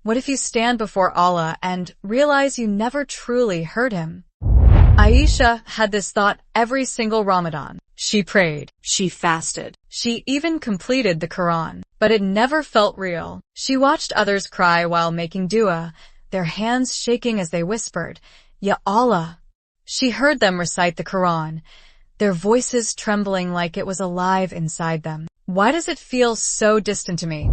What if you stand before Allah and realize you never truly heard Him? Aisha had this thought every single Ramadan. She prayed. She fasted. She even completed the Qur'an. But it never felt real. She watched others cry while making dua, their hands shaking as they whispered, "Ya Allah." She heard them recite the Qur'an, their voices trembling like it was alive inside them. "Why does it feel so distant to me?"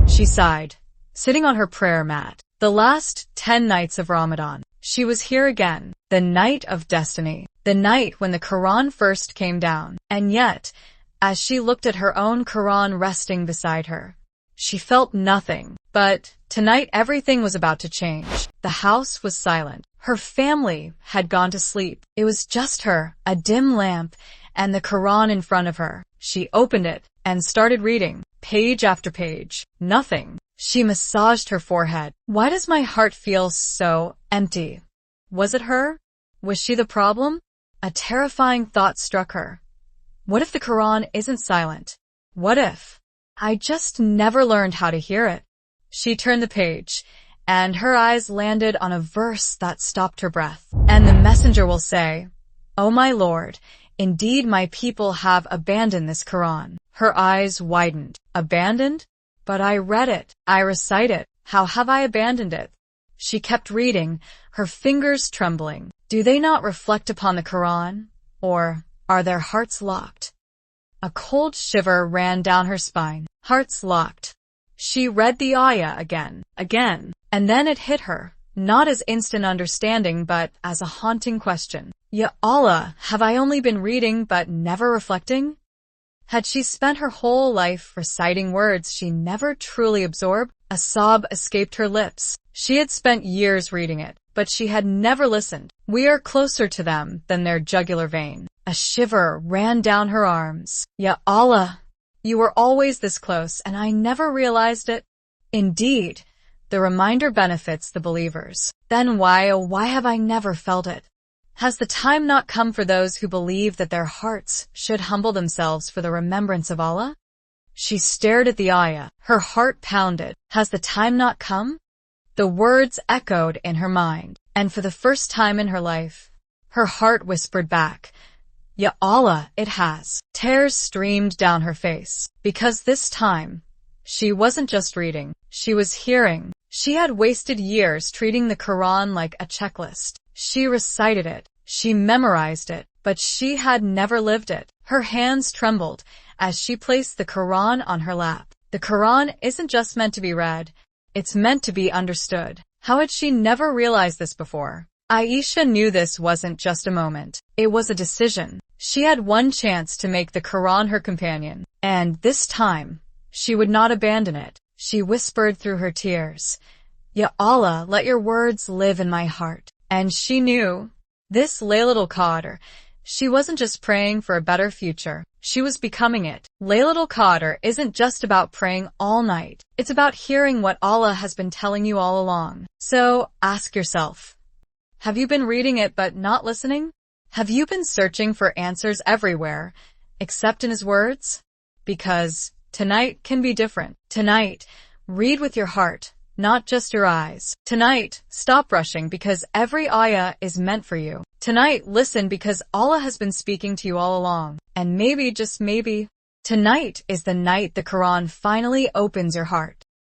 She sighed, sitting on her prayer mat. The last 10 nights of Ramadan, she was here again, the night of destiny, the night when the Qur'an first came down. And yet, as she looked at her own Qur'an resting beside her, she felt nothing. But tonight everything was about to change. The house was silent. Her family had gone to sleep. It was just her, a dim lamp, and the Qur'an in front of her. She opened it and started reading, page after page. Nothing. She massaged her forehead. Why does my heart feel so empty? Was it her? Was she the problem? A terrifying thought struck her. What if the Qur'an isn't silent? What if I just never learned how to hear it? She turned the page, and her eyes landed on a verse that stopped her breath. "And the messenger will say, 'O my Lord, indeed my people have abandoned this Qur'an.'" Her eyes widened. Abandoned? But I read it. I recite it. How have I abandoned it? She kept reading, her fingers trembling. Do they not reflect upon the Qur'an? Or are their hearts locked? A cold shiver ran down her spine. Hearts locked. She read the ayah again, and then it hit her, not as instant understanding but as a haunting question. Ya Allah, have I only been reading but never reflecting? Had she spent her whole life reciting words she never truly absorbed? A sob escaped her lips. She had spent years reading it, but she had never listened. We are closer to them than their jugular vein. A shiver ran down her arms. Ya Allah, you were always this close, and I never realized it. Indeed, the reminder benefits the believers. Then why, oh why have I never felt it? Has the time not come for those who believe that their hearts should humble themselves for the remembrance of Allah? She stared at the ayah. Her heart pounded. Has the time not come? The words echoed in her mind, and for the first time in her life, her heart whispered back, "Ya Allah, it has." Tears streamed down her face, because this time, she wasn't just reading, she was hearing. She had wasted years treating the Qur'an like a checklist. She recited it, she memorized it, but she had never lived it. Her hands trembled as she placed the Qur'an on her lap. The Qur'an isn't just meant to be read, it's meant to be understood. How had she never realized this before? Aisha knew this wasn't just a moment. It was a decision. She had one chance to make the Qur'an her companion, and this time, she would not abandon it. She whispered through her tears, "Ya Allah, let your words live in my heart." And she knew, this Laylatul Qadr, she wasn't just praying for a better future, she was becoming it. Laylatul Qadr isn't just about praying all night, it's about hearing what Allah has been telling you all along. So, ask yourself, have you been reading it but not listening? Have you been searching for answers everywhere, except in His words? Because tonight can be different. Tonight, read with your heart, not just your eyes. Tonight, stop rushing because every ayah is meant for you. Tonight, listen because Allah has been speaking to you all along. And maybe, just maybe, tonight is the night the Qur'an finally opens your heart.